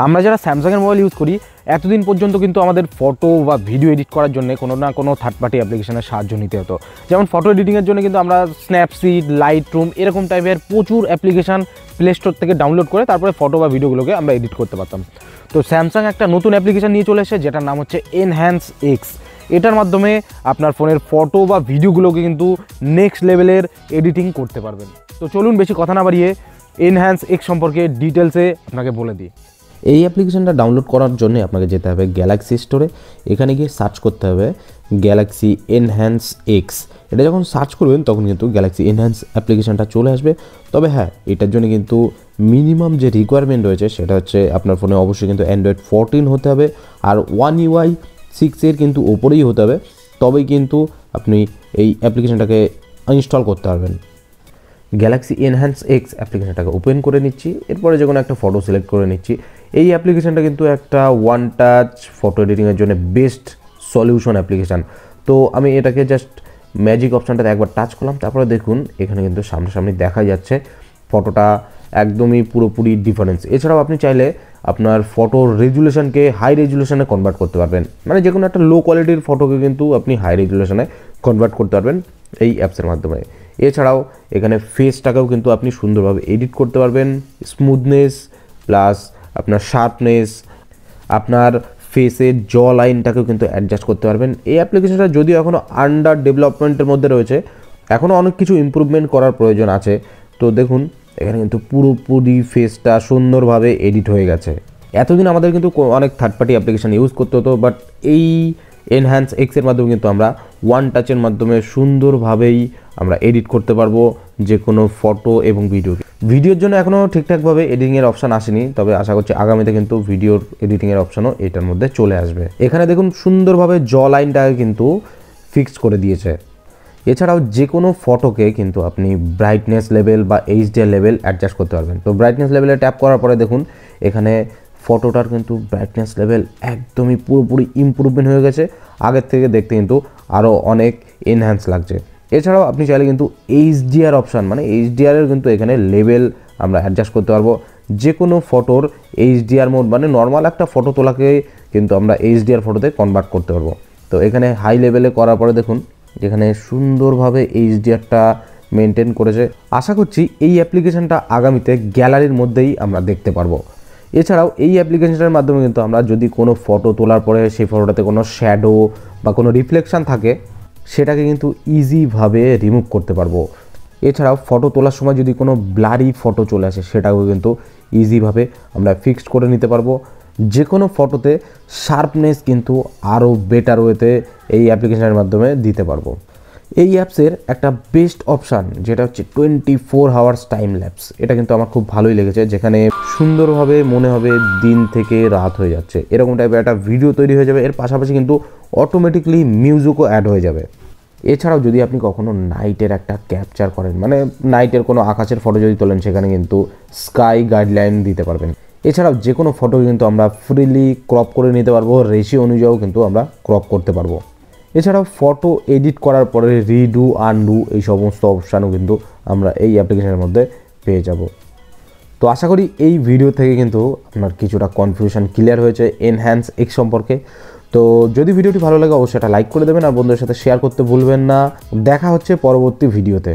আমরা যারা স্যামসাংয়ের মোবাইল ইউজ করি এতদিন পর্যন্ত কিন্তু আমাদের ফটো বা ভিডিও এডিট করার জন্য কোনো না কোনো থার্ড পার্টি অ্যাপ্লিকেশনের সাহায্য নিতে হতো। যেমন ফটো এডিটিংয়ের জন্য কিন্তু আমরা স্ন্যাপসিড, লাইটরুম এরকম টাইপের প্রচুর অ্যাপ্লিকেশান প্লে স্টোর থেকে ডাউনলোড করে তারপরে ফটো বা ভিডিওগুলোকে আমরা এডিট করতে পারতাম। তো স্যামসাং একটা নতুন অ্যাপ্লিকেশান নিয়ে চলে এসেছে যেটার নাম হচ্ছে এনহ্যান্স এক্স। এটার মাধ্যমে আপনার ফোনের ফটো বা ভিডিওগুলোকে কিন্তু নেক্সট লেভেলের এডিটিং করতে পারবেন। তো চলুন বেশি কথা না বাড়িয়ে এনহ্যান্স এক্স সম্পর্কে ডিটেলসে আপনাকে বলে দিই। এই অ্যাপ্লিকেশনটা ডাউনলোড করার জন্য আপনাকে যেতে হবে গ্যালাক্সি স্টোরে। এখানে গিয়ে সার্চ করতে হবে গ্যালাক্সি এনহ্যান্স এক্স। এটা যখন সার্চ করবেন তখন কিন্তু গ্যালাক্সি এনহ্যান্স অ্যাপ্লিকেশনটা চলে আসবে। তবে হ্যাঁ, এটার জন্য কিন্তু মিনিমাম যে রিকোয়ারমেন্ট রয়েছে সেটা হচ্ছে আপনার ফোনে অবশ্যই কিন্তু অ্যান্ড্রয়েড 14 হতে হবে আর One UI 6 কিন্তু ওপরেই হতে হবে, তবেই কিন্তু আপনি এই অ্যাপ্লিকেশনটাকে ইনস্টল করতে পারবেন। গ্যালাক্সি এনহ্যান্স এক্স অ্যাপ্লিকেশনটাকে ওপেন করে নিচ্ছি, এরপরে যে কোনো একটা ফটো সিলেক্ট করে নিচ্ছি। এই অ্যাপ্লিকেশনটা কিন্তু একটা ওয়ান টাচ ফটো এডিটিংয়ের জন্য বেস্ট সলিউশন অ্যাপ্লিকেশান। তো আমি এটাকে জাস্ট ম্যাজিক অপশানটাতে একবার টাচ করলাম, তারপরে দেখুন এখানে কিন্তু সামনাসামনি দেখা যাচ্ছে ফটোটা একদমই পুরোপুরি ডিফারেন্স। এছাড়াও আপনি চাইলে আপনার ফটোর রেজুলেশনকে হাই রেজুলেশনে কনভার্ট করতে পারবেন, মানে যে কোনো একটা লো কোয়ালিটির ফটোকে কিন্তু আপনি হাই রেজুলেশনে কনভার্ট করতে পারবেন এই অ্যাপসের মাধ্যমে। এছাড়াও এখানে ফেসটাকেও কিন্তু আপনি সুন্দরভাবে এডিট করতে পারবেন, স্মুথনেস প্লাস আপনার শার্পনেস, আপনার ফেসের জ লাইনটাকেও কিন্তু অ্যাডজাস্ট করতে পারবেন। এই অ্যাপ্লিকেশনটা যদিও এখনও আন্ডার ডেভেলপমেন্টের মধ্যে রয়েছে, এখনও অনেক কিছু ইমপ্রুভমেন্ট করার প্রয়োজন আছে। তো দেখুন এখানে কিন্তু পুরোপুরি ফেসটা সুন্দরভাবে এডিট হয়ে গেছে। এতদিন আমাদের কিন্তু অনেক থার্ড পার্টি অ্যাপ্লিকেশান ইউজ করতে হতো, বাট এই এনহ্যান্স এক্সের মাধ্যমে কিন্তু আমরা ওয়ান টাচের মাধ্যমে সুন্দরভাবেই আমরা এডিট করতে পারবো যে কোনো ফটো এবং ভিডিওর জন্য এখনও ঠিকঠাকভাবে এডিটিংয়ের অপশান আসেনি, তবে আশা করছি আগামীতে কিন্তু ভিডিওর এডিটিংয়ের অপশানও এটার মধ্যে চলে আসবে। এখানে দেখুন সুন্দরভাবে জ লাইনটাকে কিন্তু ফিক্সড করে দিয়েছে। এছাড়াও যে কোনো ফটোকে কিন্তু আপনি ব্রাইটনেস লেভেল বা HDR লেভেল অ্যাডজাস্ট করতে পারবেন। তো ব্রাইটনেস লেভেলে ট্যাপ করার পরে দেখুন এখানে ফটোটার কিন্তু ব্রাইটনেস লেভেল একদমই পুরোপুরি ইমপ্রুভমেন্ট হয়ে গেছে, আগের থেকে দেখতে কিন্তু আরও অনেক এনহ্যান্স লাগছে। এছাড়াও আপনি চাইলে কিন্তু HDR অপশান, মানে HDR-এর কিন্তু এখানে লেভেল আমরা অ্যাডজাস্ট করতে পারবো। যে কোনো ফটোর HDR মোড, মানে নর্মাল একটা ফটো তোলাকে কিন্তু আমরা HDR ফটোতে কনভার্ট করতে পারবো। তো এখানে হাই লেভেলে করার পরে দেখুন যেখানে সুন্দরভাবে HDR-টা মেনটেন করেছে। আশা করছি এই অ্যাপ্লিকেশানটা আগামীতে গ্যালারির মধ্যেই আমরা দেখতে পারবো। এছাড়াও এই অ্যাপ্লিকেশনটার মাধ্যমে কিন্তু আমরা যদি কোনো ফটো তোলার পরে সেই ফটোটাতে কোনো শ্যাডো বা কোনো রিফ্লেকশান থাকে সেটাকে কিন্তু ইজিভাবে রিমুভ করতে পারবো। এছাড়াও ফটো তোলার সময় যদি কোনো ব্লারি ফটো চলে আসে সেটাকেও কিন্তু ইজিভাবে আমরা ফিক্সড করে নিতে পারবো। যে কোনো ফটোতে শার্পনেস কিন্তু আরও বেটার ওয়েতে এই অ্যাপ্লিকেশনের মাধ্যমে দিতে পারবো। এই অ্যাপসের একটা বেস্ট অপশান যেটা হচ্ছে 24 আওয়ার্স টাইম ল্যাপস। এটা কিন্তু আমার খুব ভালোই লেগেছে, যেখানে সুন্দরভাবে মনে হবে দিন থেকে রাত হয়ে যাচ্ছে, এরকম টাইপের একটা ভিডিও তৈরি হয়ে যাবে। এর পাশাপাশি কিন্তু অটোমেটিকলি মিউজিকও অ্যাড হয়ে যাবে। এছাড়াও যদি আপনি কখনো নাইটের একটা ক্যাপচার করেন, মানে নাইটের কোনো আকাশের ফটো যদি তোলেন, সেখানে কিন্তু স্কাই গাইডলাইন দিতে পারবেন। এছাড়াও যে কোনো ফটো কিন্তু আমরা ফ্রিলি ক্রপ করে নিতে পারবো, রেশিও অনুযায়ীও কিন্তু আমরা ক্রপ করতে পারবো। এছাড়াও ফটো এডিট করার পরে রিডু, আনডু এই সমস্ত অপশানও কিন্তু আমরা এই অ্যাপ্লিকেশনের মধ্যে পেয়ে যাব। তো আশা করি এই ভিডিও থেকে কিন্তু আপনার কিছুটা কনফিউশন ক্লিয়ার হয়েছে এনহ্যান্স এক্স সম্পর্কে। তো যদি ভিডিওটি ভালো লাগে অবশ্যই এটা লাইক করে দেবেন আর বন্ধুদের সাথে শেয়ার করতে ভুলবেন না। দেখা হচ্ছে পরবর্তী ভিডিওতে।